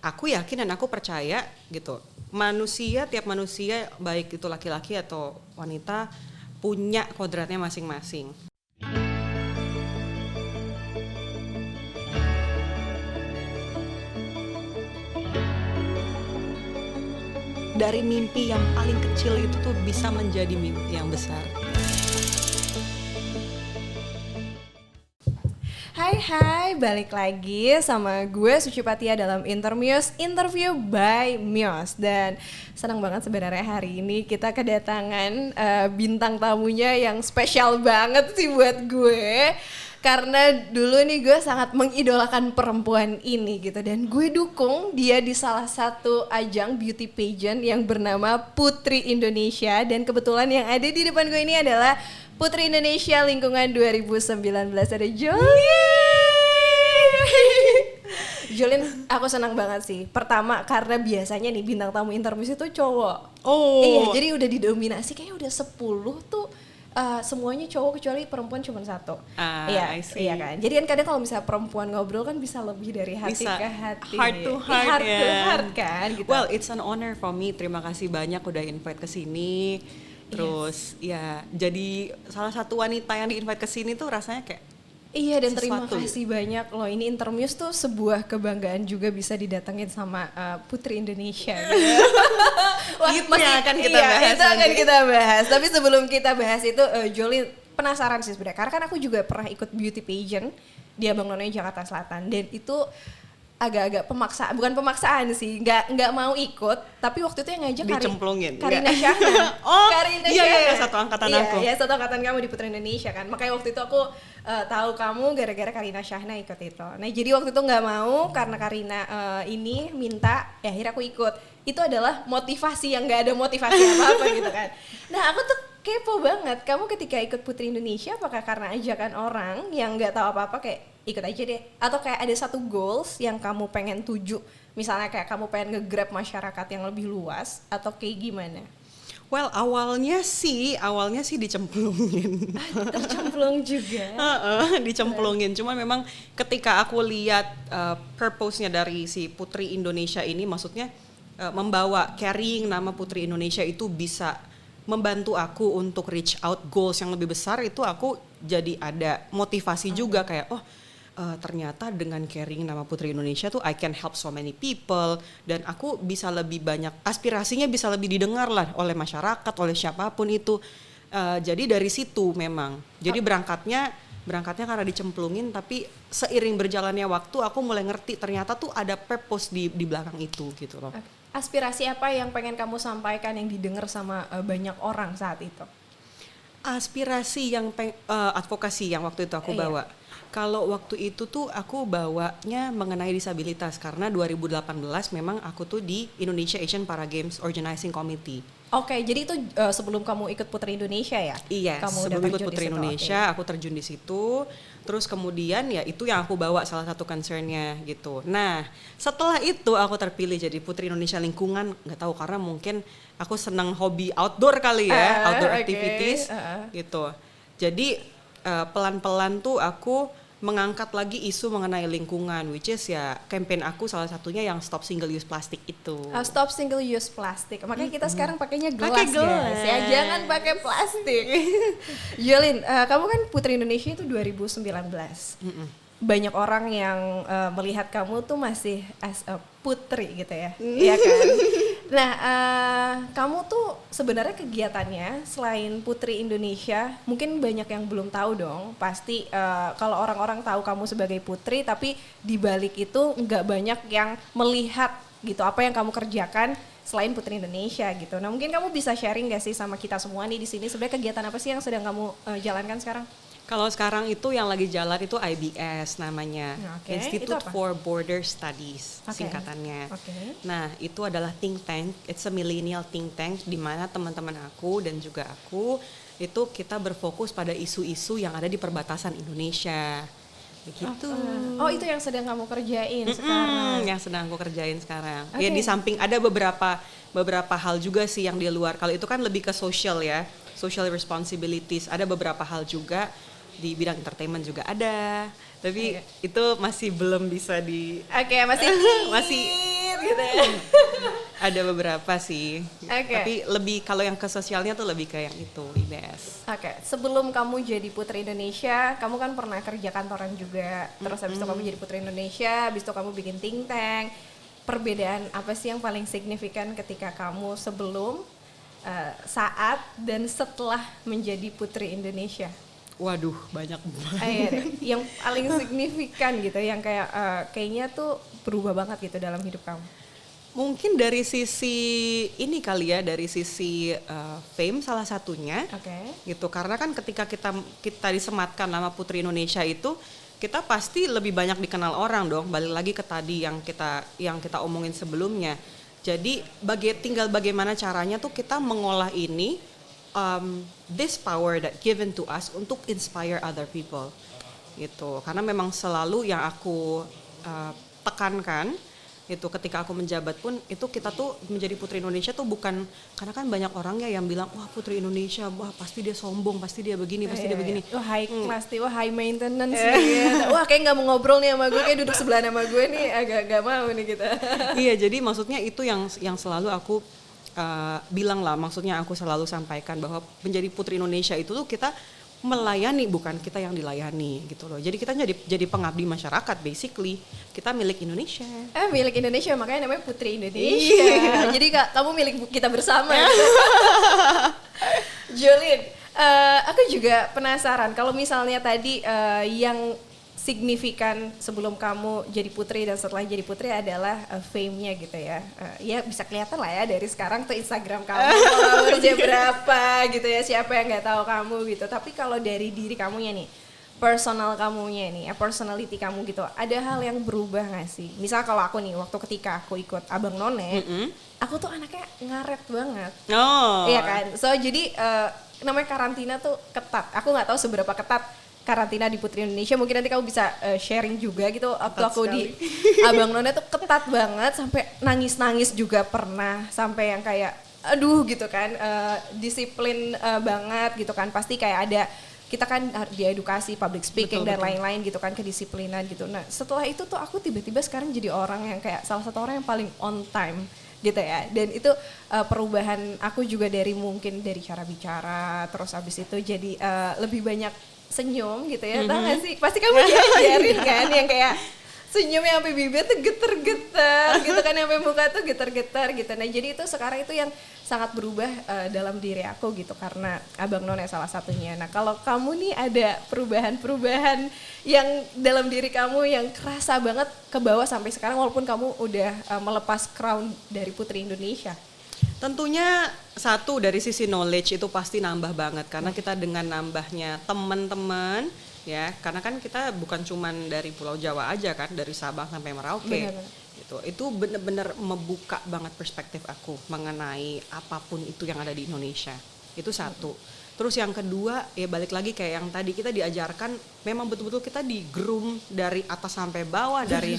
aku yakin dan aku percaya gitu. Tiap manusia baik itu laki-laki atau wanita punya kodratnya masing-masing. Dari mimpi yang paling kecil itu tuh bisa menjadi mimpi yang besar. Hai, balik lagi sama gue Sucipatia dalam Interview by Mios. Dan senang banget sebenarnya hari ini kita kedatangan bintang tamunya yang spesial banget sih buat gue. Karena dulu nih gue sangat mengidolakan perempuan ini gitu. Dan gue dukung dia di salah satu ajang beauty pageant yang bernama Putri Indonesia. Dan kebetulan yang ada di depan gue ini adalah Putri Indonesia Lingkungan 2019. Ada Jolin, aku senang banget sih. Pertama karena biasanya nih bintang tamu Intermuse itu cowok. Iya, jadi udah didominasi kayaknya udah 10 tuh semuanya cowok kecuali perempuan cuma 1. Iya kan. Jadi kan kadang kalau misalnya perempuan ngobrol kan bisa lebih dari hati ke hati. Heart to heart, to heart kan gitu. Well, it's an honor for me. Terima kasih banyak udah invite ke sini. Terus ya jadi salah satu wanita yang di-invite ke sini tuh rasanya kayak iya, dan terima sesuatu. kasih banyak loh. Ini Intermuse tuh sebuah kebanggaan juga bisa didatengin sama Putri Indonesia. Gitu. Wah, itu yang akan kita bahas. Itu akan kita bahas. Tapi sebelum kita bahas itu, Jolie penasaran sih sebenarnya. Karena kan aku juga pernah ikut beauty pageant di Abang None Jakarta Selatan. Dan itu agak-agak bukan pemaksaan sih, nggak mau ikut, tapi waktu itu yang ngajak Karina Shahna. Karina Shahna. Iya, satu angkatan aku. Iya, satu angkatan kamu di Putri Indonesia kan. Makanya waktu itu aku tahu kamu gara-gara Karina Shahna ikut itu. Nah, jadi waktu itu nggak mau karena Karina ini minta, ya akhirnya aku ikut. Itu adalah motivasi yang nggak ada motivasi apa-apa gitu kan. Nah, aku tuh kepo banget. Kamu ketika ikut Putri Indonesia, apakah karena ajakan orang yang nggak tahu apa-apa kayak ikut aja deh, atau kayak ada satu goals yang kamu pengen tuju, misalnya kayak kamu pengen nge-grab masyarakat yang lebih luas, atau kayak gimana? Well, awalnya sih dicemplungin. Tercemplung juga. Dicemplungin. Cuma memang ketika aku lihat purpose-nya dari si Putri Indonesia ini, maksudnya membawa carrying nama Putri Indonesia itu bisa membantu aku untuk reach out goals yang lebih besar, itu aku jadi ada motivasi juga kayak ternyata dengan carrying nama Putri Indonesia tuh I can help so many people, dan aku bisa lebih banyak, aspirasinya bisa lebih didengar lah oleh masyarakat, oleh siapapun itu. Jadi dari situ memang. Jadi berangkatnya karena dicemplungin, tapi seiring berjalannya waktu aku mulai ngerti ternyata tuh ada purpose di belakang itu gitu loh. Aspirasi apa yang pengen kamu sampaikan yang didengar sama banyak orang saat itu? Aspirasi yang advokasi yang waktu itu aku bawa. Kalau waktu itu tuh aku bawanya mengenai disabilitas karena 2018 memang aku tuh di Indonesia Asian Para Games Organizing Committee. Oke, jadi itu sebelum kamu ikut Putri Indonesia ya? Iya, sebelum ikut Putri Indonesia aku terjun di situ. Terus kemudian ya itu yang aku bawa salah satu concernnya gitu. Nah, setelah itu aku terpilih jadi Putri Indonesia Lingkungan, nggak tahu karena mungkin aku senang hobi outdoor kali ya, outdoor activities gitu. Jadi pelan-pelan tuh aku mengangkat lagi isu mengenai lingkungan, which is ya campaign aku salah satunya yang Stop Single Use Plastic itu. Stop Single Use Plastic. Makanya kita sekarang pakainya gelas guys ya, jangan pakai plastik. Jolin, kamu kan Putri Indonesia itu 2019. Banyak orang yang melihat kamu tuh masih as a putri gitu ya, iya kan? Nah, kamu tuh sebenarnya kegiatannya selain Putri Indonesia, mungkin banyak yang belum tahu dong. Pasti kalau orang-orang tahu kamu sebagai putri, tapi di balik itu nggak banyak yang melihat gitu apa yang kamu kerjakan selain Putri Indonesia gitu. Nah, mungkin kamu bisa sharing nggak sih sama kita semua nih di sini sebenarnya kegiatan apa sih yang sedang kamu jalankan sekarang? Kalau sekarang itu yang lagi jalan itu IBS namanya, Institute for Border Studies singkatannya. Nah, itu adalah think tank, it's a millennial think tank di mana teman-teman aku dan juga aku itu kita berfokus pada isu-isu yang ada di perbatasan Indonesia. Begitu. Oh, itu yang sedang kamu kerjain sekarang. Yang sedang aku kerjain sekarang. Ya di samping ada beberapa hal juga sih yang di luar. Kalau itu kan lebih ke social ya, social responsibilities. Ada beberapa hal juga di bidang entertainment juga ada, tapi itu masih belum bisa masih gitu ya. Ada beberapa sih. Oke. Tapi lebih kalau yang ke sosialnya tuh lebih ke yang itu IBS. Oke, sebelum kamu jadi Putri Indonesia, kamu kan pernah kerja kantoran juga. Terus habis itu kamu jadi Putri Indonesia, habis itu kamu bikin think tank. Perbedaan apa sih yang paling signifikan ketika kamu sebelum, saat, dan setelah menjadi Putri Indonesia? Waduh, banyak banget. Iya deh. Yang paling signifikan gitu, yang kayak kayaknya tuh berubah banget gitu dalam hidup kamu. Mungkin dari sisi ini kali ya, dari sisi fame salah satunya. Oke. Gitu, karena kan ketika kita disematkan nama Putri Indonesia itu, kita pasti lebih banyak dikenal orang dong. Balik lagi ke tadi yang kita omongin sebelumnya. Jadi tinggal bagaimana caranya tuh kita mengolah ini, this power that given to us untuk inspire other people. Gitu. Karena memang selalu yang aku tekankan itu ketika aku menjabat pun itu kita tuh menjadi Putri Indonesia tuh bukan karena kan banyak orang ya yang bilang wah Putri Indonesia, wah pasti dia sombong, pasti dia begini, pasti dia begini. Wah high class wah high maintenance nih. Wah kayak nggak mau ngobrol nih sama gue, kayak duduk sebelah sama gue nih agak gak mau nih kita. Iya, jadi maksudnya itu yang selalu aku bilang lah, maksudnya aku selalu sampaikan bahwa menjadi Putri Indonesia itu tuh kita melayani, bukan kita yang dilayani gitu loh. Jadi kita jadi pengabdi masyarakat basically. Kita milik Indonesia. Milik Indonesia, makanya namanya Putri Indonesia. Jadi kamu milik kita bersama. Jolin, aku juga penasaran kalau misalnya tadi yang signifikan sebelum kamu jadi putri dan setelah jadi putri adalah fame-nya gitu ya. Ya bisa kelihatan lah ya dari sekarang tuh Instagram kamu followersnya berapa gitu ya, siapa yang nggak tahu kamu gitu. Tapi kalau dari diri kamunya nih, personal kamunya nih, personality kamu gitu, ada hal yang berubah nggak sih? Misal kalau aku nih, waktu ketika aku ikut Abang None, aku tuh anaknya ngaret banget. Oh. Iya kan? So jadi namanya karantina tuh ketat. Aku nggak tahu seberapa ketat karantina di Putri Indonesia, mungkin nanti kamu bisa sharing juga gitu. Waktu aku di Abang None tuh ketat banget, sampai nangis-nangis juga pernah, sampai yang kayak aduh gitu kan, disiplin banget gitu kan, pasti kayak ada, kita kan diedukasi public speaking dan lain-lain gitu kan, kedisiplinan gitu. Nah setelah itu tuh aku tiba-tiba sekarang jadi orang yang kayak salah satu orang yang paling on time gitu ya, dan itu perubahan aku juga dari mungkin dari cara bicara, terus abis itu jadi lebih banyak senyum gitu ya, tau gak sih? Pasti kamu diajarin kan yang kayak senyumnya sampai bibir tuh geter-geter gitu kan, sampai muka tuh geter-geter gitu. Nah jadi itu sekarang itu yang sangat berubah dalam diri aku gitu, karena Abang None salah satunya. Nah kalau kamu nih ada perubahan-perubahan yang dalam diri kamu yang kerasa banget ke bawah sampai sekarang walaupun kamu udah melepas crown dari Putri Indonesia? Tentunya satu dari sisi knowledge itu pasti nambah banget, karena kita dengan nambahnya teman-teman ya, karena kan kita bukan cuman dari Pulau Jawa aja kan, dari Sabang sampai Merauke. Benar. Gitu. Itu benar-benar membuka banget perspektif aku mengenai apapun itu yang ada di Indonesia. Itu satu. Terus yang kedua ya balik lagi kayak yang tadi kita diajarkan, memang betul-betul kita di-groom dari atas sampai bawah, dari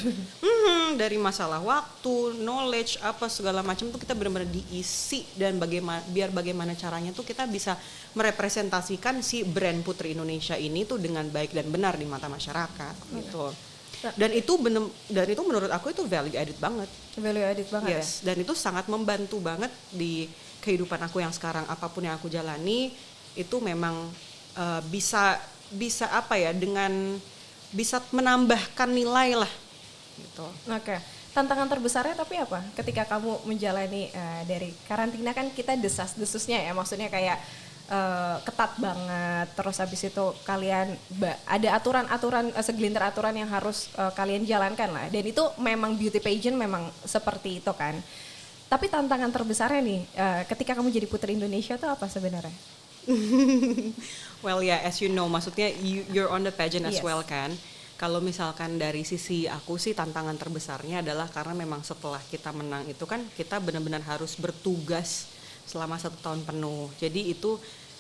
dari masalah waktu, knowledge, apa segala macam tuh kita benar-benar diisi, dan bagaimana caranya tuh kita bisa merepresentasikan si brand Putri Indonesia ini tuh dengan baik dan benar di mata masyarakat gitu. Dan itu menurut aku itu value added banget. Value added banget. Yes, ya? Dan itu sangat membantu banget di kehidupan aku yang sekarang, apapun yang aku jalani itu memang bisa apa ya, dengan bisa menambahkan nilai lah gitu. Oke. Tantangan terbesarnya tapi apa? Ketika kamu menjalani dari karantina kan kita desas-desusnya ya, maksudnya kayak ketat banget, terus habis itu kalian ada aturan-aturan, segelintir aturan yang harus kalian jalankan lah, dan itu memang beauty pageant memang seperti itu kan. Tapi tantangan terbesarnya nih ketika kamu jadi Putri Indonesia tuh apa sebenarnya? Well ya, as you know, maksudnya you're on the pageant as Yes. well kan. Kalau misalkan dari sisi aku sih, tantangan terbesarnya adalah karena memang setelah kita menang itu kan kita benar-benar harus bertugas selama 1 tahun penuh. Jadi itu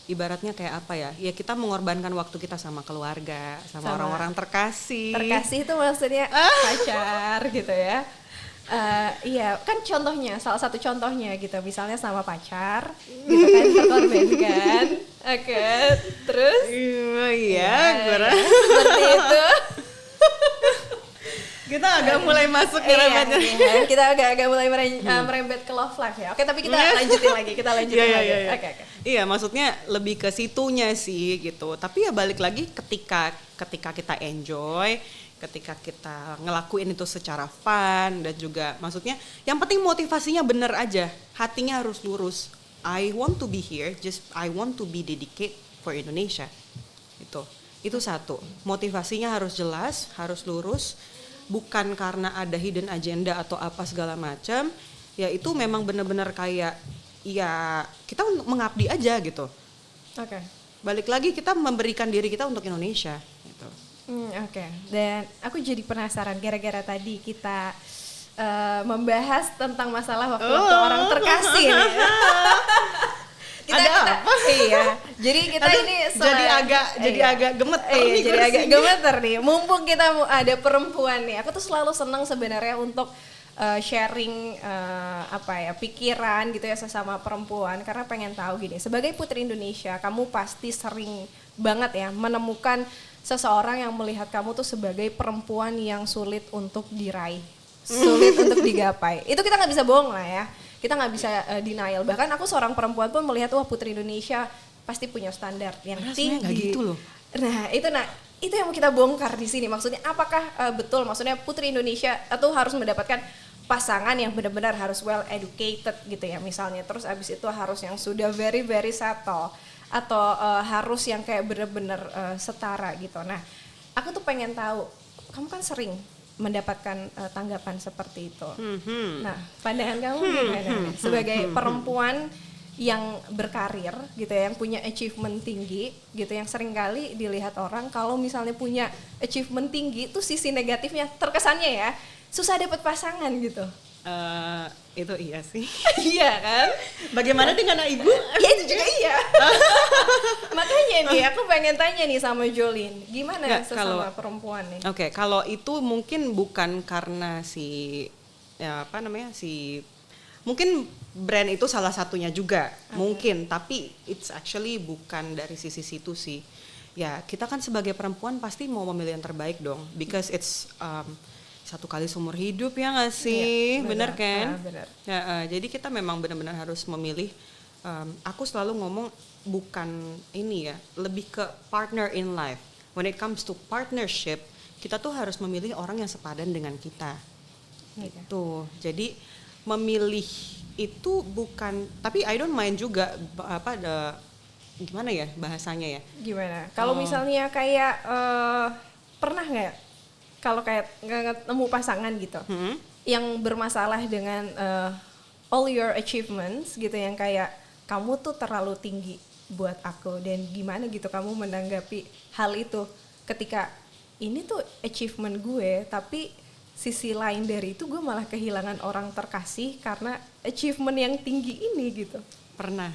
ibaratnya kayak apa ya? Ya kita mengorbankan waktu kita sama keluarga, sama orang-orang terkasih. Terkasih itu maksudnya pacar gitu ya. Iya, kan contohnya, salah satu contohnya gitu, misalnya sama pacar, gitu kan, terkorbankan, oke, terus? Iya, ya, seperti itu. Kita agak mulai masuk ke rembetnya. Iya, kita agak mulai merembet ke love life ya. Oke, tapi kita lanjutin lagi. Oke. Iya, maksudnya lebih ke situnya sih gitu. Tapi ya balik lagi ketika kita enjoy, ketika kita ngelakuin itu secara fun dan juga maksudnya yang penting motivasinya bener aja. Hatinya harus lurus. I want to be here, just I want to be dedicated for Indonesia. Itu satu. Motivasinya harus jelas, harus lurus. Bukan karena ada hidden agenda atau apa segala macam, ya itu memang benar-benar kayak ya kita untuk mengabdi aja gitu. Oke. Balik lagi kita memberikan diri kita untuk Indonesia gitu. Oke. Dan aku jadi penasaran gara-gara tadi kita membahas tentang masalah waktu orang terkasih nih. kita apa? Iya. Jadi kita ini jadi agak gemeter nih. Jadi agak gemeter nih. Mumpung kita ada perempuan nih. Aku tuh selalu senang sebenarnya untuk sharing pikiran gitu ya sesama perempuan karena pengen tahu gini. Sebagai Putri Indonesia, kamu pasti sering banget ya menemukan seseorang yang melihat kamu tuh sebagai perempuan yang sulit untuk diraih, sulit untuk digapai. Itu kita nggak bisa bohong lah ya. Kita nggak bisa denial. Bahkan aku seorang perempuan pun melihat wah Putri Indonesia pasti punya standar yang tinggi. Gak gitu loh. Nah itu yang mau kita bongkar di sini. Maksudnya apakah betul? Maksudnya Putri Indonesia atau harus mendapatkan pasangan yang benar-benar harus well educated gitu ya misalnya. Terus abis itu harus yang sudah very very settle atau harus yang kayak benar-benar setara gitu. Nah aku tuh pengen tahu. Kamu kan sering mendapatkan tanggapan seperti itu. Nah, pandangan kamu gimana sebagai perempuan yang berkarir gitu ya, yang punya achievement tinggi gitu, yang seringkali dilihat orang kalau misalnya punya achievement tinggi tuh sisi negatifnya terkesannya ya susah dapat pasangan gitu. Itu iya sih. Iya kan? Bagaimana dengan ibu? Ya itu juga iya. Makanya nih aku pengen tanya nih sama Jolin, gimana sesama perempuan nih? Oke, kalau itu mungkin bukan karena mungkin brand itu salah satunya juga, mungkin, tapi it's actually bukan dari sisi situ sih. Ya kita kan sebagai perempuan pasti mau memilih yang terbaik dong, because it's satu kali seumur hidup ya nggak sih, ya, bener kan? Bener. Ya, jadi kita memang benar-benar harus memilih. Aku selalu ngomong bukan ini ya, lebih ke partner in life. When it comes to partnership, kita tuh harus memilih orang yang sepadan dengan kita. Gitu. Jadi memilih itu bukan, tapi I don't mind juga gimana ya bahasanya ya? Gimana? Kalau misalnya kayak pernah nggak? Kalau kayak nggak nemu pasangan gitu, yang bermasalah dengan all your achievements gitu, yang kayak kamu tuh terlalu tinggi buat aku dan gimana gitu kamu menanggapi hal itu ketika ini tuh achievement gue tapi sisi lain dari itu gue malah kehilangan orang terkasih karena achievement yang tinggi ini gitu. Pernah.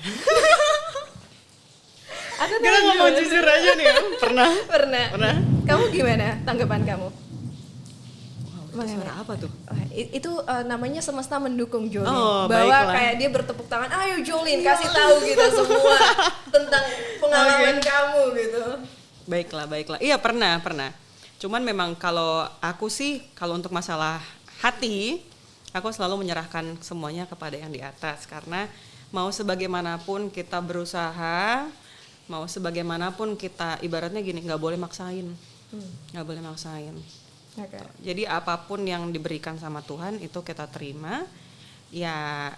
Kita ngomong jujur aja nih ya. Pernah. Kamu gimana tanggapan kamu? Suara apa tuh? Itu namanya semesta mendukung Jolin. Bahwa baiklah. Kayak dia bertepuk tangan, ayo Jolin kasih tahu kita semua tentang pengalaman kamu gitu. Baiklah. Iya pernah. Cuman memang kalau aku sih, kalau untuk masalah hati, aku selalu menyerahkan semuanya kepada yang di atas. Karena mau sebagaimanapun kita berusaha, mau sebagaimanapun kita ibaratnya gini, nggak boleh maksain. Okay. Jadi apapun yang diberikan sama Tuhan itu kita terima. Ya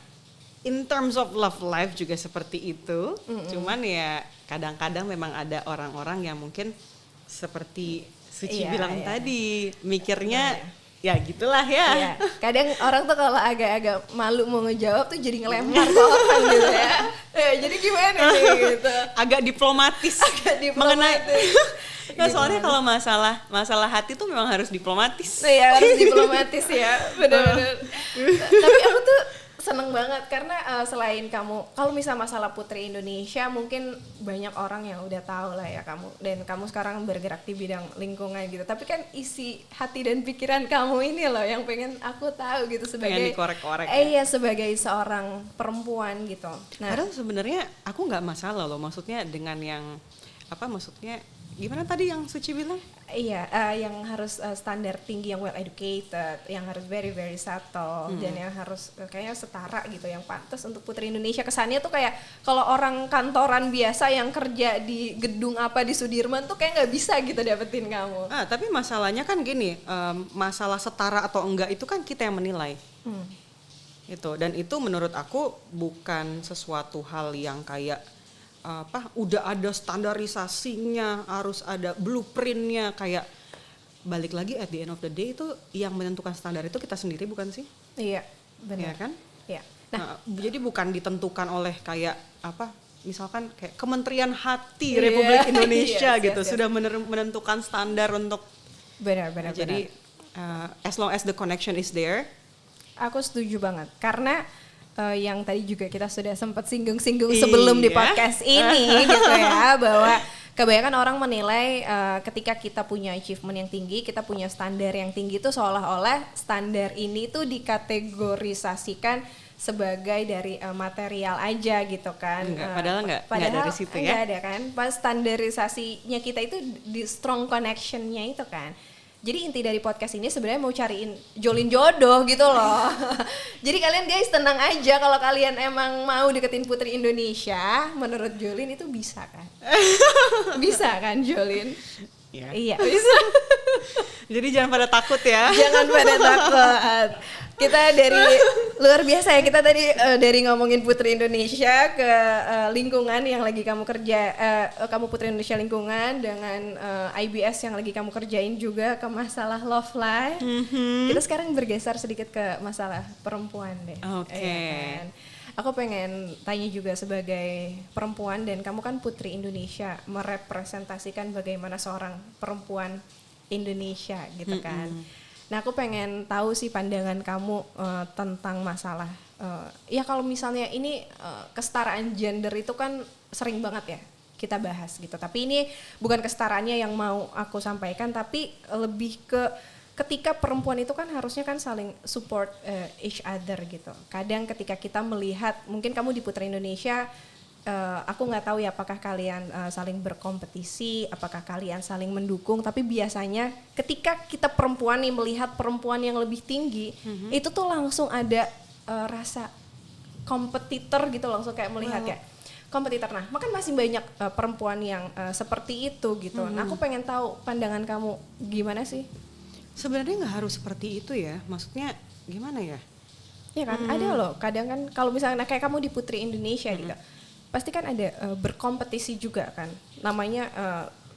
in terms of love life juga seperti itu. Cuman ya kadang-kadang memang ada orang-orang yang mungkin seperti Suci bilang tadi, mikirnya ya gitulah ya. Iya. Kadang orang tuh kalau agak-agak malu mau ngejawab tuh jadi ngelempar ke orang gitu ya. Jadi gimana nih gitu. Agak diplomatis. Mengenai nah, soalnya kalau masalah hati tuh memang harus diplomatis. Iya, harus diplomatis ya. Benar-benar. Tapi aku tuh seneng banget karena selain kamu, kalau misalnya masalah Putri Indonesia mungkin banyak orang yang udah tahu lah ya kamu, dan kamu sekarang bergerak di bidang lingkungan gitu. Tapi kan isi hati dan pikiran kamu ini loh yang pengen aku tahu gitu sebagai pengen dikorek-korek. Iya, sebagai seorang perempuan gitu. Padahal sebenarnya aku nggak masalah loh, maksudnya dengan yang maksudnya gimana tadi yang Suci bilang? Iya, yang harus standar tinggi, yang well educated, yang harus very very subtle, dan yang harus kayaknya setara gitu, yang pantas untuk Putri Indonesia. Kesannya tuh kayak kalau orang kantoran biasa yang kerja di gedung apa di Sudirman tuh kayak nggak bisa gitu dapetin kamu. Tapi masalahnya kan gini, masalah setara atau enggak itu kan kita yang menilai. Itu, dan itu menurut aku bukan sesuatu hal yang kayak udah ada standarisasinya, harus ada blueprintnya, kayak balik lagi at the end of the day itu yang menentukan standar itu kita sendiri, bukan sih? Iya, benar. Ya kan? Iya. Nah, jadi bukan ditentukan oleh kayak misalkan kayak Kementerian Hati Republik Indonesia gitu sudah menentukan standar untuk benar. Jadi as long as the connection is there. Aku setuju banget karena yang tadi juga kita sudah sempat singgung-singgung sebelum di podcast ini gitu ya, bahwa kebanyakan orang menilai ketika kita punya achievement yang tinggi, kita punya standar yang tinggi itu seolah-olah standar ini tuh dikategorisasikan sebagai dari material aja gitu kan. Padahal enggak dari situ ya. Enggak ada kan. Pas standarisasinya kita itu di strong connection-nya itu kan. Jadi inti dari podcast ini sebenarnya mau cariin Jolin jodoh gitu loh. Jadi kalian guys tenang aja, kalau kalian emang mau deketin Putri Indonesia, menurut Jolin itu bisa kan? Bisa kan Jolin? Iya bisa. Jadi jangan pada takut ya. Jangan pada takut. Kita dari luar biasa ya, kita tadi dari ngomongin Putri Indonesia ke lingkungan yang lagi kamu kerja, kamu Putri Indonesia lingkungan dengan IBS yang lagi kamu kerjain juga, ke masalah love life. Kita sekarang bergeser sedikit ke masalah perempuan deh. Oke. Ya kan? Aku pengen tanya juga sebagai perempuan, dan kamu kan Putri Indonesia, merepresentasikan bagaimana seorang perempuan Indonesia gitu kan. Nah aku pengen tahu sih pandangan kamu tentang masalah ya kalau misalnya ini kesetaraan gender itu kan sering banget ya kita bahas gitu, tapi ini bukan kesetaraannya yang mau aku sampaikan, tapi lebih ke ketika perempuan itu kan harusnya kan saling support each other gitu. Kadang ketika kita melihat, mungkin kamu di Putri Indonesia, aku nggak tahu ya apakah kalian saling berkompetisi, apakah kalian saling mendukung, tapi biasanya ketika kita perempuan nih melihat perempuan yang lebih tinggi, itu tuh langsung ada rasa kompetitor gitu, langsung kayak melihat ya kompetitor. Nah, makan masih banyak perempuan yang seperti itu gitu. Nah, aku pengen tahu pandangan kamu gimana sih? Sebenarnya nggak harus seperti itu ya, maksudnya gimana ya? Ya kan, ada loh. Kadang kan kalau misalnya kayak kamu di Putri Indonesia gitu, pasti kan ada berkompetisi juga kan. Namanya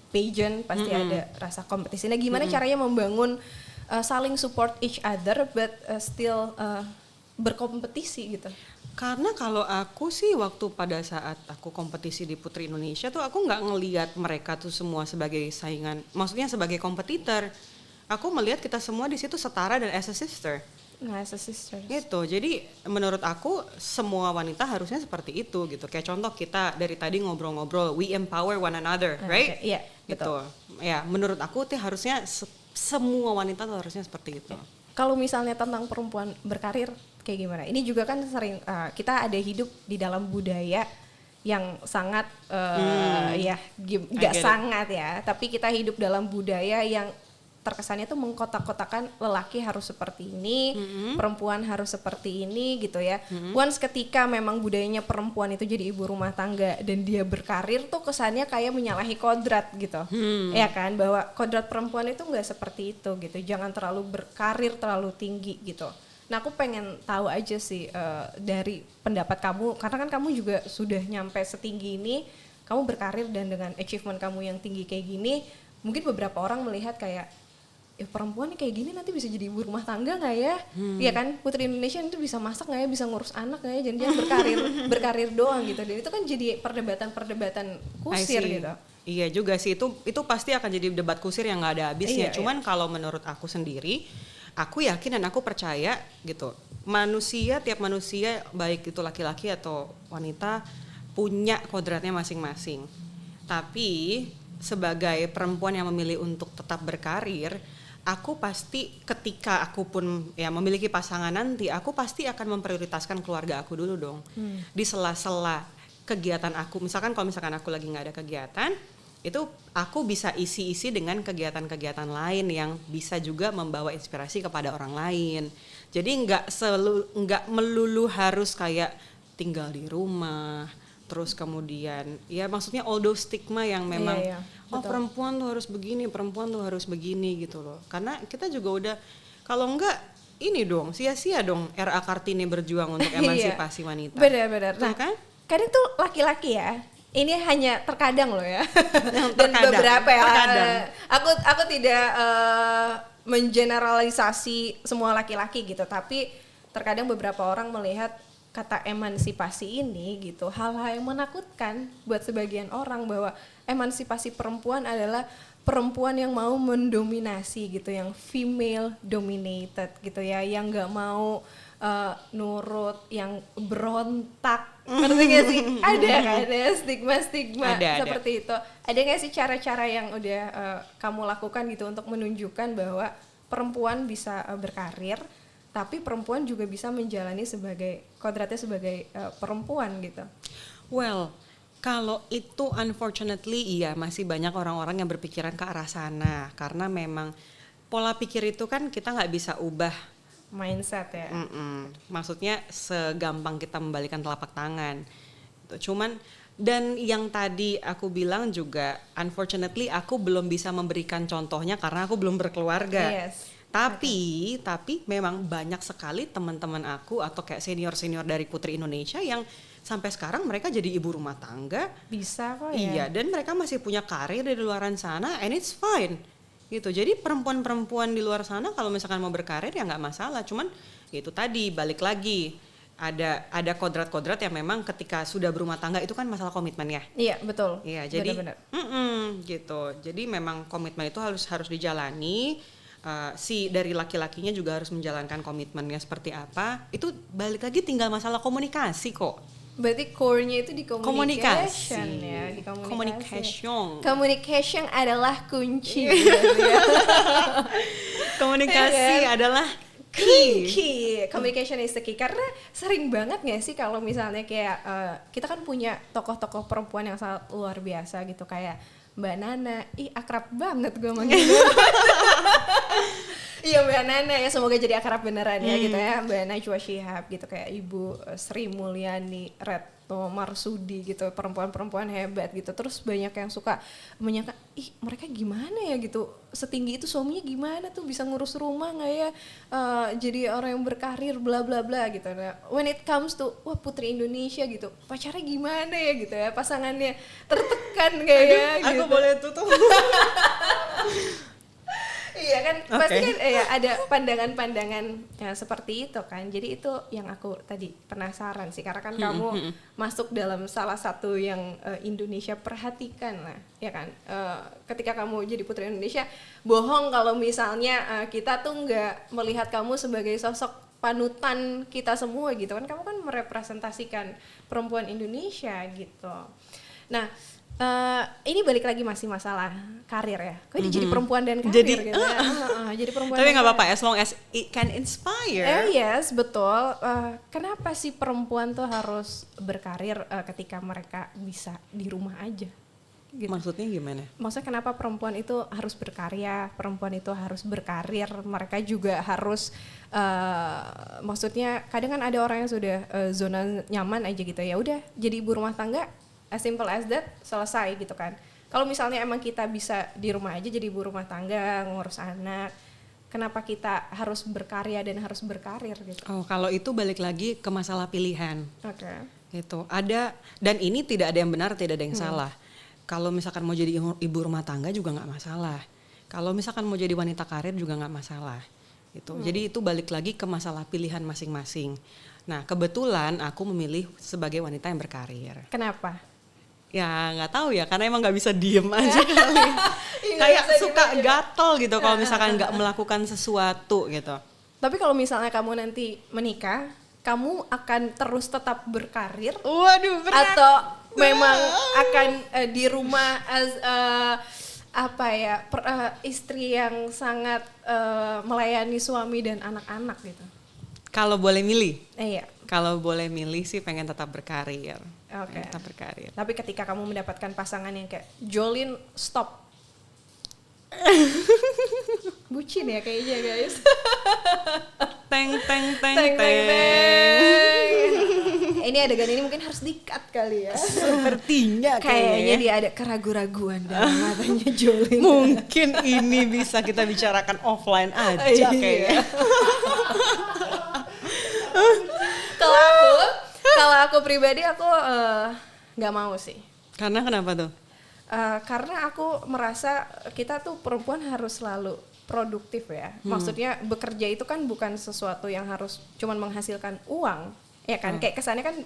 pageant, pasti ada rasa kompetisi. Nah, gimana caranya membangun saling support each other but still berkompetisi gitu? Karena kalau aku sih waktu pada saat aku kompetisi di Putri Indonesia tuh aku nggak ngelihat mereka tuh semua sebagai saingan, maksudnya sebagai kompetitor. Aku melihat kita semua di situ setara dan as a sister. Nah, as a sister. Gitu. Jadi menurut aku semua wanita harusnya seperti itu gitu. Kayak contoh kita dari tadi ngobrol-ngobrol, we empower one another, right? Iya, gitu. betul. Ya, menurut aku tuh harusnya semua wanita tuh harusnya seperti itu. Kalau misalnya tentang perempuan berkarir kayak gimana? Ini juga kan sering kita ada hidup di dalam budaya yang sangat ya nggak sangat ya, tapi kita hidup dalam budaya yang terkesannya tuh mengkotak-kotakan lelaki harus seperti ini, perempuan harus seperti ini gitu ya. Once ketika memang budayanya perempuan itu jadi ibu rumah tangga dan dia berkarir tuh kesannya kayak menyalahi kodrat gitu. Ya kan, bahwa kodrat perempuan itu nggak seperti itu gitu. Jangan terlalu berkarir terlalu tinggi gitu. Nah, aku pengen tahu aja sih dari pendapat kamu, karena kan kamu juga sudah nyampe setinggi ini, kamu berkarir dan dengan achievement kamu yang tinggi kayak gini, mungkin beberapa orang melihat kayak perempuan kayak gini nanti bisa jadi ibu rumah tangga nggak ya? Iya kan, Putri Indonesia itu bisa masak nggak ya, bisa ngurus anak nggak ya, jangan berkarir doang gitu. Dan itu kan jadi perdebatan kusir gitu. Iya juga sih, itu pasti akan jadi debat kusir yang nggak ada habisnya. Cuman kalau menurut aku sendiri, aku yakin dan aku percaya gitu, tiap manusia baik itu laki-laki atau wanita punya kodratnya masing-masing. Tapi sebagai perempuan yang memilih untuk tetap berkarir, aku pasti ketika aku pun ya memiliki pasangan nanti, aku pasti akan memprioritaskan keluarga aku dulu dong. Di sela-sela kegiatan aku, misalkan kalau misalkan aku lagi nggak ada kegiatan, itu aku bisa isi dengan kegiatan-kegiatan lain yang bisa juga membawa inspirasi kepada orang lain. Jadi nggak melulu harus kayak tinggal di rumah, terus kemudian ya maksudnya all those stigma yang memang perempuan tuh harus begini, perempuan tuh harus begini gitu loh. Karena kita juga udah, kalau enggak ini dong, sia-sia dong RA Kartini berjuang untuk emansipasi wanita. Benar-benar. Nah, kan? Kadang tuh laki-laki ya, ini hanya terkadang loh ya. Dan beberapa ya. Aku tidak mengeneralisasi semua laki-laki gitu, tapi terkadang beberapa orang melihat kata emansipasi ini gitu hal-hal yang menakutkan buat sebagian orang, bahwa emansipasi perempuan adalah perempuan yang mau mendominasi gitu, yang female dominated gitu ya, yang nggak mau nurut, yang berontak. Ngerti gak sih? Ada stigma-stigma seperti itu. Ada gak sih cara-cara yang udah kamu lakukan gitu untuk menunjukkan bahwa perempuan bisa berkarir, tapi perempuan juga bisa menjalani kodratnya sebagai perempuan gitu? Well, kalau itu unfortunately iya, masih banyak orang-orang yang berpikiran ke arah sana, karena memang pola pikir itu kan kita nggak bisa ubah mindset ya. Maksudnya segampang kita membalikan telapak tangan. Cuman, dan yang tadi aku bilang juga, unfortunately aku belum bisa memberikan contohnya karena aku belum berkeluarga. Tapi memang banyak sekali teman-teman aku atau kayak senior-senior dari Putri Indonesia yang sampai sekarang mereka jadi ibu rumah tangga. Bisa kok ya. Iya, dan mereka masih punya karir di luaran sana, and it's fine. Gitu. Jadi perempuan-perempuan di luar sana kalau misalkan mau berkarir ya nggak masalah. Cuman itu tadi balik lagi, ada kodrat-kodrat yang memang ketika sudah berumah tangga itu kan masalah komitmen ya. Iya betul. Iya, jadi gitu. Jadi memang komitmen itu harus dijalani. Dari laki-lakinya juga harus menjalankan komitmennya seperti apa. Itu balik lagi tinggal masalah komunikasi kok. Berarti core-nya itu di communication ya, di communication adalah kunci. Komunikasi adalah key. Communication is the key. Karena sering banget nggak sih kalau misalnya kayak kita kan punya tokoh-tokoh perempuan yang sangat luar biasa gitu, kayak Mbak Nana. Akrab banget gue manggil. Iya Mbak Nana ya, semoga jadi akrab beneran ya gitu ya. Mbak Najwa Shihab gitu, kayak Ibu Sri Mulyani, Retno Marsudi gitu, perempuan-perempuan hebat gitu. Terus banyak yang suka menyangka, mereka gimana ya gitu, setinggi itu suaminya gimana tuh, bisa ngurus rumah nggak ya, jadi orang yang berkarir bla bla bla gitu. Nah, when it comes to Putri Indonesia gitu, pacarnya gimana ya gitu ya, pasangannya tertekan nggak ya gitu. Aku boleh tutup. Iya kan, pasti kan ada pandangan-pandangan seperti itu kan. Jadi itu yang aku tadi penasaran sih, karena kan kamu masuk dalam salah satu yang Indonesia perhatikan lah, ya kan. Ketika kamu jadi Putri Indonesia, bohong kalau misalnya kita tuh nggak melihat kamu sebagai sosok panutan kita semua gitu kan. Kamu kan merepresentasikan perempuan Indonesia gitu. Nah, ini balik lagi masih masalah karir ya. Kok ini jadi perempuan dan karir gitu ya. Jadi perempuan. Tapi nggak apa-apa, as long as it can inspire. Yes, betul. Kenapa sih perempuan tuh harus berkarir ketika mereka bisa di rumah aja? Gitu. Maksudnya gimana? Maksudnya kenapa perempuan itu harus berkarya, perempuan itu harus berkarir, mereka juga harus, maksudnya kadang kan ada orang yang sudah zona nyaman aja gitu, ya udah jadi ibu rumah tangga, as simple as that, selesai gitu kan. Kalau misalnya emang kita bisa di rumah aja jadi ibu rumah tangga, ngurus anak, kenapa kita harus berkarya dan harus berkarir gitu? Kalau itu balik lagi ke masalah pilihan. Gitu. Ada, dan ini tidak ada yang benar, tidak ada yang salah. Kalau misalkan mau jadi ibu rumah tangga juga nggak masalah. Kalau misalkan mau jadi wanita karir juga nggak masalah. Gitu. Jadi itu balik lagi ke masalah pilihan masing-masing. Nah, kebetulan aku memilih sebagai wanita yang berkarir. Kenapa? Ya nggak tahu ya, karena emang nggak bisa diem aja kali. Kayak suka gatel gitu kalau misalkan nggak melakukan sesuatu gitu. Tapi kalau misalnya kamu nanti menikah, kamu akan terus tetap berkarir? Waduh, berat. Atau memang akan di rumah as istri yang sangat melayani suami dan anak-anak gitu? Kalau boleh milih? Iya, Kalau boleh milih sih pengen tetap berkarir. Oke. Tetap berkarir. Tapi ketika kamu mendapatkan pasangan yang kayak Jolin stop. Bucin ya kayaknya guys. Teng teng teng Teng, teng, teng. teng. Ini adegan ini mungkin harus di-cut kali ya. Sepertinya Kayaknya dia ada keraguan-raguan dalam matanya Jolin. Mungkin ini bisa kita bicarakan offline aja Iya. kayaknya. Kalau aku pribadi aku nggak mau sih. Karena kenapa tuh? Karena aku merasa kita tuh perempuan harus selalu produktif ya. Maksudnya bekerja itu kan bukan sesuatu yang harus cuman menghasilkan uang, ya kan? Kayak kesannya kan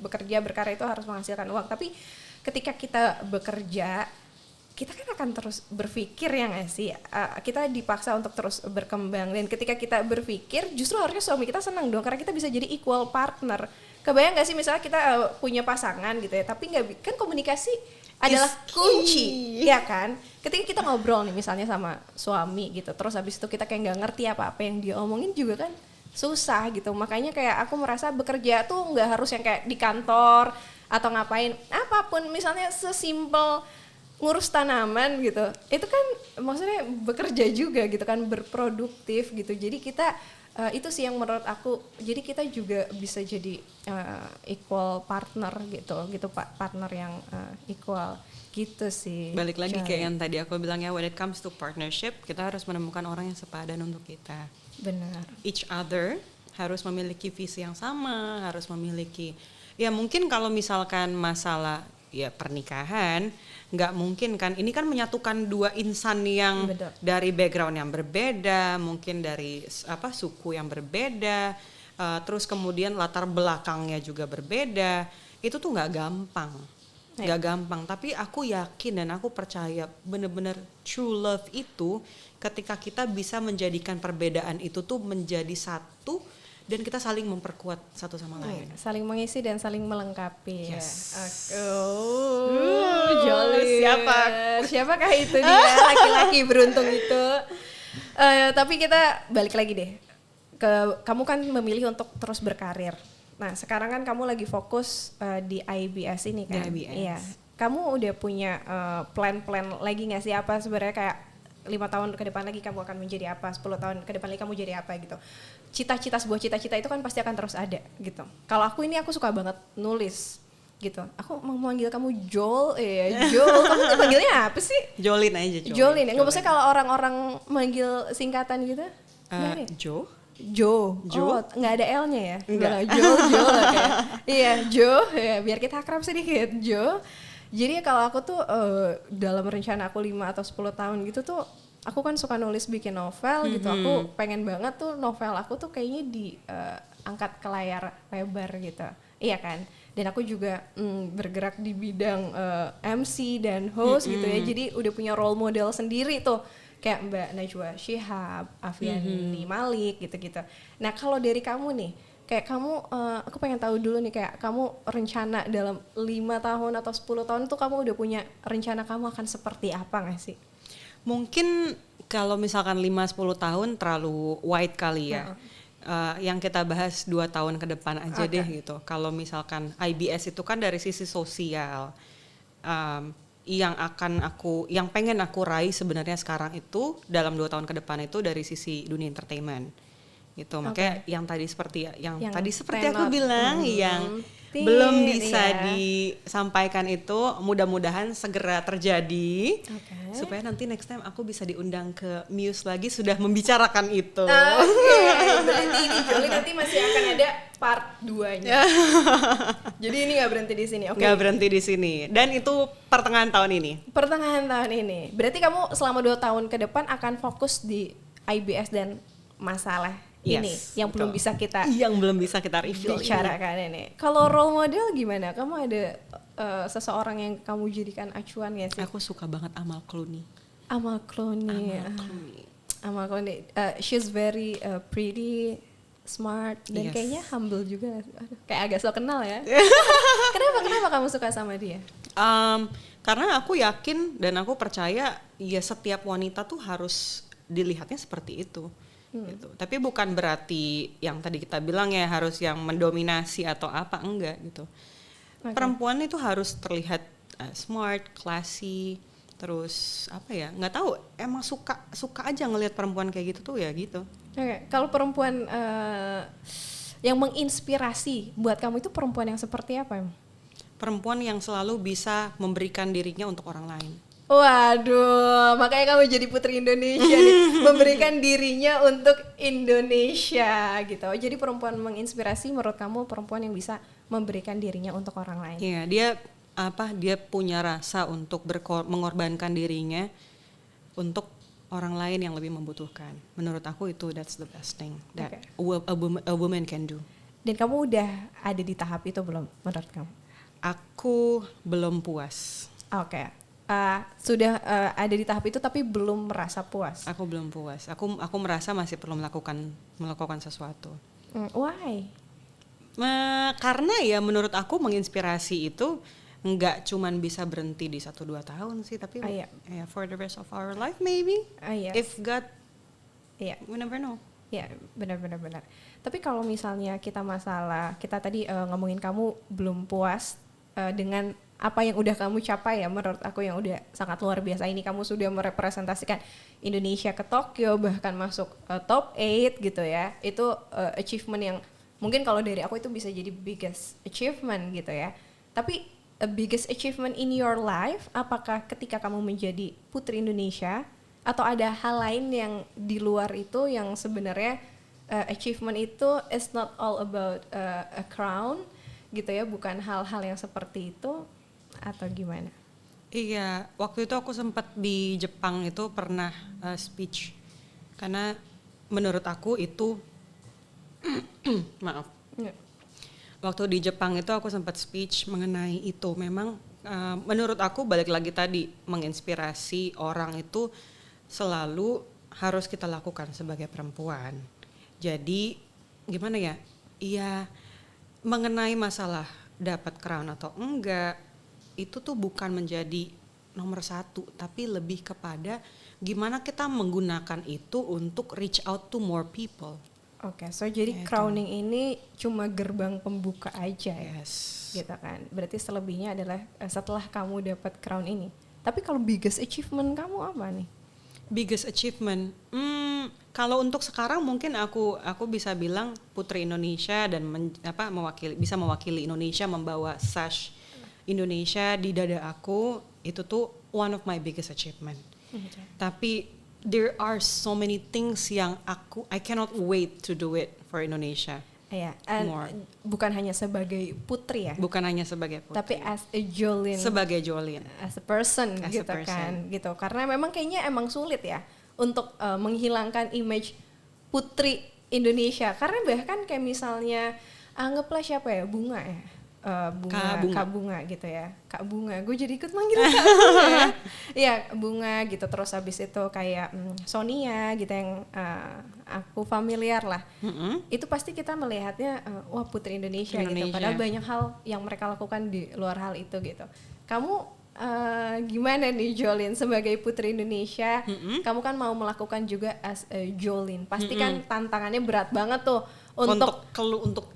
bekerja berkarya itu harus menghasilkan uang. Tapi ketika kita bekerja, kita kan akan terus berpikir ya nggak sih? Kita dipaksa untuk terus berkembang, dan ketika kita berpikir, justru harusnya suami kita senang dong, karena kita bisa jadi equal partner. Kebayang nggak sih misalnya kita punya pasangan gitu ya, tapi nggak, kan komunikasi adalah kunci, ya kan? Ketika kita ngobrol nih misalnya sama suami gitu, terus habis itu kita kayak nggak ngerti apa-apa yang dia omongin juga kan susah gitu. Makanya kayak aku merasa bekerja tuh nggak harus yang kayak di kantor atau ngapain, apapun misalnya sesimpel ngurus tanaman gitu, itu kan maksudnya bekerja juga gitu kan, berproduktif gitu. Jadi kita itu sih yang menurut aku, jadi kita juga bisa jadi equal partner gitu partner yang equal gitu sih. Balik lagi kayak yang tadi aku bilang ya, when it comes to partnership, kita harus menemukan orang yang sepadan untuk kita. Benar. Each other harus memiliki visi yang sama, harus memiliki, ya mungkin kalau misalkan masalah ya pernikahan, nggak mungkin kan, ini kan menyatukan dua insan yang Betul. dari background yang berbeda, mungkin dari suku yang berbeda, terus kemudian latar belakangnya juga berbeda, itu tuh nggak gampang. Nggak gampang, tapi aku yakin dan aku percaya bener-bener true love itu ketika kita bisa menjadikan perbedaan itu tuh menjadi satu dan kita saling memperkuat satu sama lain. Saling mengisi dan saling melengkapi. Yes. Jolly. Siapakah itu dia laki-laki beruntung itu? Tapi kita balik lagi deh. Kamu kan memilih untuk terus berkarir. Nah, sekarang kan kamu lagi fokus di IBS ini kan? Di IBS. Iya. Kamu udah punya plan-plan lagi nggak sih, apa sebenarnya kayak 5 tahun ke depan lagi kamu akan menjadi apa, 10 tahun ke depan lagi kamu jadi apa gitu. Sebuah cita-cita itu kan pasti akan terus ada gitu. Kalau aku suka banget nulis gitu. Aku mau manggil kamu Joel, Joel. Kamu panggilnya apa sih? Jolin aja, Jolin. Nggak usah kalau orang-orang manggil singkatan gitu. Jo? Jo. Jo? Oh, nggak ada L-nya ya? Enggak. Jo kayak. Iya, Jo. Ya, biar kita akrab sedikit, Jo. Jadi kalau aku tuh dalam rencana aku 5 atau 10 tahun gitu tuh, aku kan suka nulis, bikin novel gitu. Aku pengen banget tuh novel aku tuh kayaknya diangkat ke layar lebar gitu. Iya kan? Dan aku juga bergerak di bidang MC dan host gitu ya. Jadi udah punya role model sendiri tuh. Kayak Mbak Najwa Shihab, Afiani Malik gitu-gitu. Nah kalau dari kamu nih, kayak kamu, aku pengen tahu dulu nih, kayak kamu rencana dalam 5 tahun atau 10 tahun tuh kamu udah punya rencana kamu akan seperti apa gak sih? Mungkin kalau misalkan 5-10 tahun terlalu wide kali ya. Yang kita bahas 2 tahun ke depan aja deh gitu. Kalau misalkan IBS itu kan dari sisi sosial, yang pengen aku raih sebenarnya sekarang itu dalam 2 tahun ke depan itu dari sisi dunia entertainment gitu. Makanya yang tadi seperti aku bilang, yang belum bisa disampaikan itu mudah-mudahan segera terjadi, supaya nanti next time aku bisa diundang ke Muse lagi sudah membicarakan itu. Berarti ini Jolly nanti masih akan ada part 2-nya. Jadi ini nggak berhenti di sini, Nggak berhenti di sini, dan itu pertengahan tahun ini. Berarti kamu selama 2 tahun ke depan akan fokus di IBS dan masalah ini yang belum bisa kita review bicarakan ini. Kalau role model gimana? Kamu ada seseorang yang kamu jadikan acuan ya sih? Aku suka banget Amal Clooney. Amal Clooney. She's very pretty, smart, dan kayaknya humble juga. Kayak agak so kenal ya. Kenapa kamu suka sama dia? Karena aku yakin dan aku percaya ya setiap wanita tuh harus dilihatnya seperti itu. gitu. Tapi bukan berarti yang tadi kita bilang ya harus yang mendominasi atau apa, enggak gitu. Perempuan itu harus terlihat smart, classy, terus apa ya, nggak tahu, emang suka aja ngelihat perempuan kayak gitu tuh ya gitu. Kalau perempuan yang menginspirasi buat kamu itu perempuan yang seperti apa emang? Perempuan yang selalu bisa memberikan dirinya untuk orang lain. Waduh, makanya kamu jadi Putri Indonesia nih, memberikan dirinya untuk Indonesia gitu. Jadi perempuan menginspirasi menurut kamu perempuan yang bisa memberikan dirinya untuk orang lain. Iya, dia punya rasa untuk mengorbankan dirinya untuk orang lain yang lebih membutuhkan. Menurut aku itu that's the best thing that a woman can do. Dan kamu udah ada di tahap itu belum menurut kamu? Aku belum puas. Oke. Sudah ada di tahap itu tapi belum merasa puas. Aku belum puas. Aku merasa masih perlu melakukan sesuatu. Why? Karena ya menurut aku menginspirasi itu nggak cuman bisa berhenti di 1-2 tahun sih, tapi ya for the rest of our life maybe. If God, we never know. Ya, benar. Tapi kalau misalnya kita tadi ngomongin kamu belum puas dengan apa yang udah kamu capai ya, menurut aku yang udah sangat luar biasa ini, kamu sudah merepresentasikan Indonesia ke Tokyo, bahkan masuk top 8 gitu ya. Itu achievement yang mungkin kalau dari aku itu bisa jadi biggest achievement gitu ya. Tapi biggest achievement in your life, apakah ketika kamu menjadi Putri Indonesia atau ada hal lain yang di luar itu yang sebenarnya achievement itu is not all about a crown gitu ya, bukan hal-hal yang seperti itu atau gimana? Iya, waktu itu aku sempat di Jepang itu pernah speech, karena menurut aku itu maaf. Waktu di Jepang itu aku sempat speech mengenai itu. Memang menurut aku balik lagi tadi, menginspirasi orang itu selalu harus kita lakukan sebagai perempuan. Jadi gimana ya? Iya, mengenai masalah dapat crown atau enggak, itu tuh bukan menjadi nomor satu, tapi lebih kepada gimana kita menggunakan itu untuk reach out to more people. Oke, so jadi crowning ini cuma gerbang pembuka aja ya, gitu kan? Berarti selebihnya adalah setelah kamu dapat crown ini. Tapi kalau biggest achievement kamu apa nih? Biggest achievement, kalau untuk sekarang mungkin aku bisa bilang Putri Indonesia dan bisa mewakili Indonesia, membawa sash Indonesia di dada aku, itu tuh one of my biggest achievement. Tapi there are so many things yang I cannot wait to do it for Indonesia. Bukan hanya sebagai putri ya. Bukan hanya sebagai putri. Tapi as a Jolin. Sebagai Jolin. As a person gitu kan. Gitu. Karena memang kayaknya emang sulit ya untuk menghilangkan image putri Indonesia. Karena bahkan kayak misalnya anggaplah siapa ya, Bunga ya. Kak Bunga gitu ya, Kak Bunga, gue jadi ikut manggil Kak Bunga ya. Iya, Bunga gitu, terus habis itu kayak Sonia gitu yang aku familiar lah. Itu pasti kita melihatnya wah Putri Indonesia gitu, padahal banyak hal yang mereka lakukan di luar hal itu gitu. Kamu gimana nih Jolin sebagai Putri Indonesia? Kamu kan mau melakukan juga as a Jolin, pasti kan tantangannya berat banget tuh untuk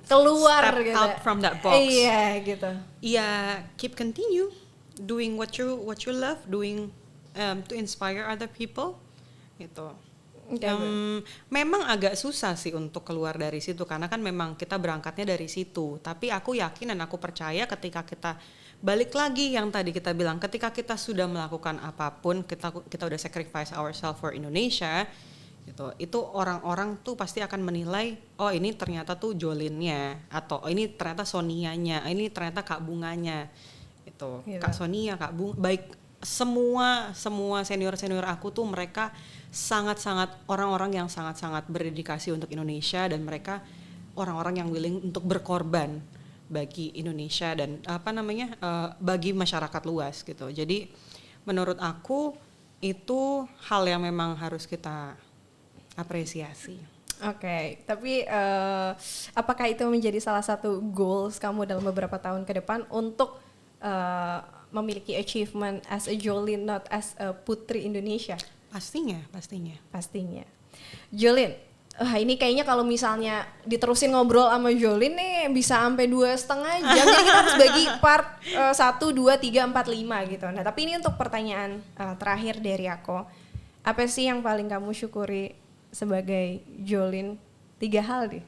keluar step gitu. Out from that box. Iya gitu. Iya, keep continue doing what you love, doing to inspire other people gitu. Memang agak susah sih untuk keluar dari situ, karena kan memang kita berangkatnya dari situ. Tapi aku yakin dan aku percaya ketika kita balik lagi yang tadi kita bilang, ketika kita sudah melakukan apapun, kita udah sacrifice ourselves for Indonesia gitu, itu orang-orang tuh pasti akan menilai, oh ini ternyata tuh Jolinnya, atau oh, ini ternyata Sonianya, ini ternyata Kak Bunganya gitu. Kak Sonia, Kak Bung, baik semua senior aku tuh mereka sangat-sangat orang-orang yang sangat-sangat berdedikasi untuk Indonesia, dan mereka orang-orang yang willing untuk berkorban bagi Indonesia dan bagi masyarakat luas gitu. Jadi menurut aku itu hal yang memang harus kita apresiasi. Oke, tapi apakah itu menjadi salah satu goals kamu dalam beberapa tahun ke depan untuk memiliki achievement as a Jolin, not as a Putri Indonesia? Pastinya. Jolin, Ini kayaknya kalau misalnya diterusin ngobrol sama Jolin nih bisa sampai 2,5 jam. Jadi kita harus bagi part 1, 2, 3, 4, 5 gitu. Nah tapi ini untuk pertanyaan terakhir dari aku. Apa sih yang paling kamu syukuri sebagai Jolin? 3 hal deh.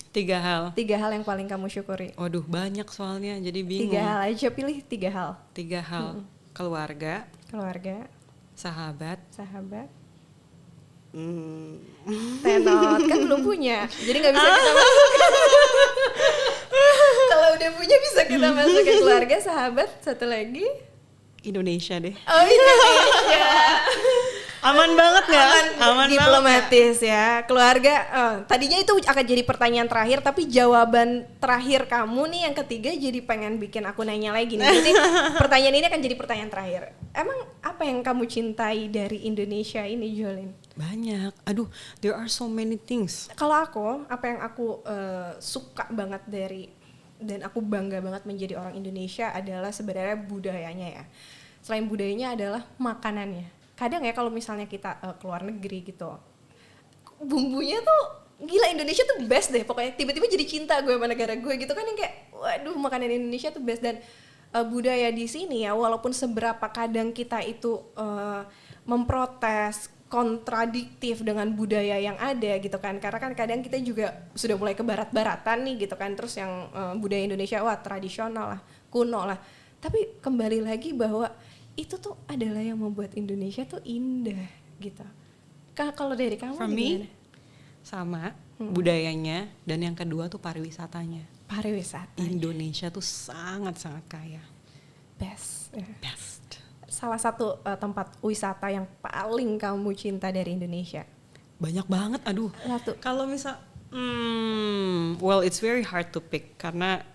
3 hal. 3 hal yang paling kamu syukuri. Waduh banyak soalnya jadi bingung. 3 hal aja, pilih 3 hal. 3 hal. Keluarga. Sahabat. Tenot kan belum punya, jadi nggak bisa kita masuk. Kalau udah punya bisa kita masuk ke keluarga, sahabat, satu lagi Indonesia deh. Oh Indonesia. Aman banget nggak? Aman diplomatis banget ya. Keluarga. Tadinya itu akan jadi pertanyaan terakhir, tapi jawaban terakhir kamu nih yang ketiga jadi pengen bikin aku nanya lagi nih. Jadi pertanyaan ini akan jadi pertanyaan terakhir. Emang apa yang kamu cintai dari Indonesia ini, Jolin? Banyak. Aduh, there are so many things. Kalau aku, apa yang aku suka banget dan aku bangga banget menjadi orang Indonesia adalah sebenarnya budayanya ya. Selain budayanya adalah makanannya. Kadang ya kalau misalnya kita keluar negeri gitu, bumbunya tuh gila, Indonesia tuh best deh pokoknya. Tiba-tiba jadi cinta gue sama negara gue gitu kan, yang kayak waduh makanan Indonesia tuh best. Dan budaya di sini ya, walaupun seberapa kadang kita itu memprotes, kontradiktif dengan budaya yang ada gitu kan, karena kan kadang kita juga sudah mulai ke barat-baratan nih gitu kan, terus yang budaya Indonesia wah tradisional lah, kuno lah. Tapi kembali lagi bahwa itu tuh adalah yang membuat Indonesia tuh indah gitu. Kalau dari kamu For gimana? me, sama budayanya, dan yang kedua tuh pariwisatanya. Pariwisata. Indonesia tuh sangat-sangat kaya. Best. Best. Salah satu tempat wisata yang paling kamu cinta dari Indonesia? Banyak banget, aduh. Satu. Kalau misal, well it's very hard to pick karena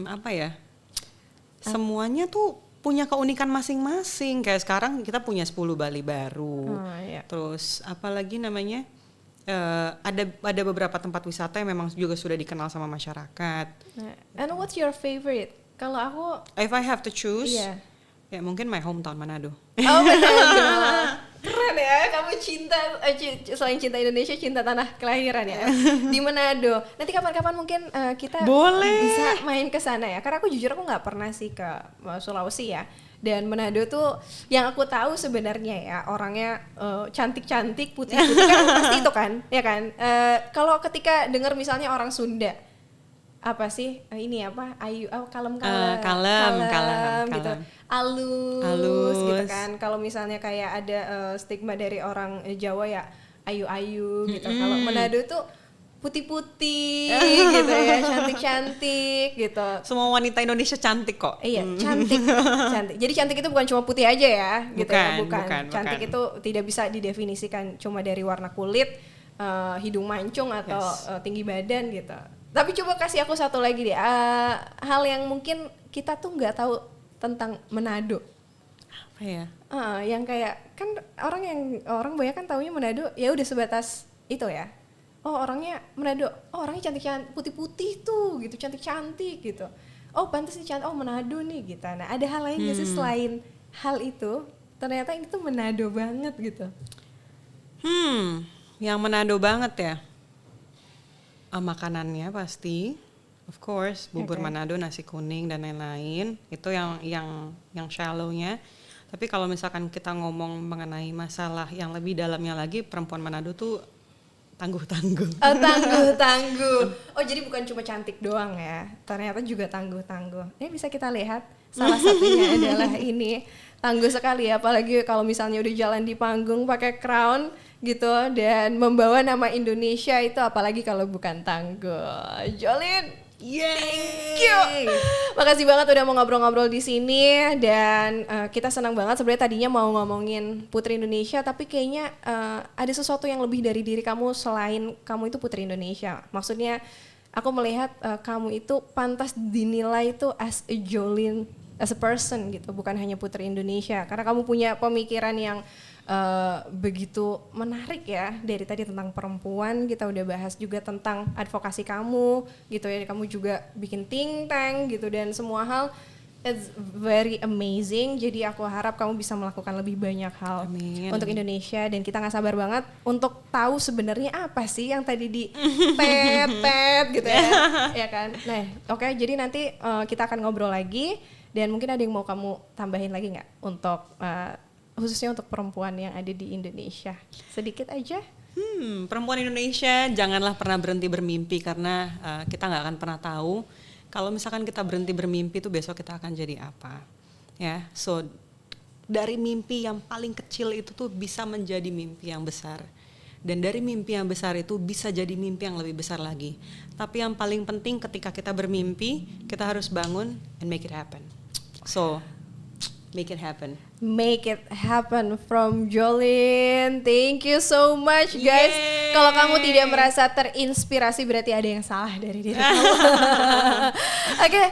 apa ya? Semuanya tuh punya keunikan masing-masing. Kayak sekarang kita punya 10 Bali baru. Iya. Terus apalagi namanya? Ada beberapa tempat wisata yang memang juga sudah dikenal sama masyarakat. And what's your favorite? Kalau aku, If I have to choose, iya. ya mungkin my hometown Manado. Oh Manado. Keren ya, kamu selain cinta Indonesia, cinta tanah kelahiran ya. Di Manado. Nanti kapan-kapan mungkin kita Boleh. bisa main ke sana ya. Karena aku jujur aku nggak pernah sih ke Sulawesi ya. Dan Manado tuh yang aku tahu sebenarnya ya, orangnya cantik-cantik, putih-putih kan pasti itu kan, ya kan. Kalau ketika dengar misalnya orang Sunda, apa sih ini apa kalem gitu, halus gitu kan. Kalau misalnya kayak ada stigma dari orang Jawa ya ayu gitu. Kalau Manado tuh putih-putih gitu ya, cantik-cantik gitu. Semua wanita Indonesia cantik kok. Iya, cantik. Jadi cantik itu bukan cuma putih aja ya, gitu ya, bukan. Cantik itu tidak bisa didefinisikan cuma dari warna kulit, hidung mancung atau tinggi badan gitu. Tapi coba kasih aku satu lagi deh, hal yang mungkin kita tuh nggak tahu tentang Manado. Apa ya? Yang kayak kan orang banyak kan taunya Manado ya udah sebatas itu ya. Oh orangnya Manado, oh orangnya cantik-cantik, putih-putih tuh gitu, cantik-cantik gitu. Oh pantas nih cantik, oh Manado nih gitu. Nah ada hal lain nggak sih selain hal itu? Ternyata ini tuh Manado banget gitu. Yang Manado banget ya? Makanannya pasti, of course, bubur Manado, nasi kuning dan lain-lain. Itu yang shallow-nya. Tapi kalau misalkan kita ngomong mengenai masalah yang lebih dalamnya lagi, perempuan Manado tuh tangguh-tangguh. Tangguh-tangguh. Oh jadi bukan cuma cantik doang ya, ternyata juga tangguh-tangguh. Ini bisa kita lihat salah satunya adalah ini, tangguh sekali ya, apalagi kalau misalnya udah jalan di panggung pakai crown gitu dan membawa nama Indonesia, itu apalagi kalau bukan tangguh. Jolin, thank you. Makasih banget udah mau ngobrol-ngobrol di sini dan kita senang banget. Sebenarnya tadinya mau ngomongin Putri Indonesia, tapi kayaknya ada sesuatu yang lebih dari diri kamu selain kamu itu Putri Indonesia. Maksudnya aku melihat kamu itu pantas dinilai itu as a Jolin, as a person gitu, bukan hanya Putri Indonesia. Karena kamu punya pemikiran yang begitu menarik ya. Dari tadi tentang perempuan, kita udah bahas juga tentang advokasi kamu gitu ya. Kamu juga bikin think tank gitu dan semua hal It's very amazing. Jadi aku harap kamu bisa melakukan lebih banyak hal untuk Indonesia, dan kita nggak sabar banget untuk tahu sebenarnya apa sih yang tadi di tet gitu ya, ya kan. Nah, oke, jadi nanti kita akan ngobrol lagi, dan mungkin ada yang mau kamu tambahin lagi nggak untuk khususnya untuk perempuan yang ada di Indonesia, sedikit aja. Perempuan Indonesia janganlah pernah berhenti bermimpi, karena kita nggak akan pernah tahu kalau misalkan kita berhenti bermimpi tuh besok kita akan jadi apa, ya. So dari mimpi yang paling kecil itu tuh bisa menjadi mimpi yang besar, dan dari mimpi yang besar itu bisa jadi mimpi yang lebih besar lagi. Tapi yang paling penting ketika kita bermimpi, kita harus bangun and make it happen. So make it happen. Make it happen from Jolin. Thank you so much guys. Kalau kamu tidak merasa terinspirasi berarti ada yang salah dari diri kamu. Oke,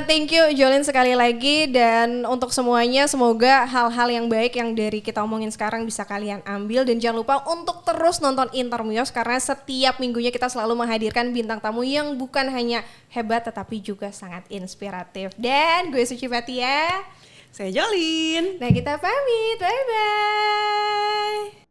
thank you Jolin sekali lagi, dan untuk semuanya semoga hal-hal yang baik yang dari kita omongin sekarang bisa kalian ambil, dan jangan lupa untuk terus nonton Intermuse karena setiap minggunya kita selalu menghadirkan bintang tamu yang bukan hanya hebat tetapi juga sangat inspiratif. Dan gue Suci Fatia. Saya Jolin. Nah, kita pamit. Bye-bye.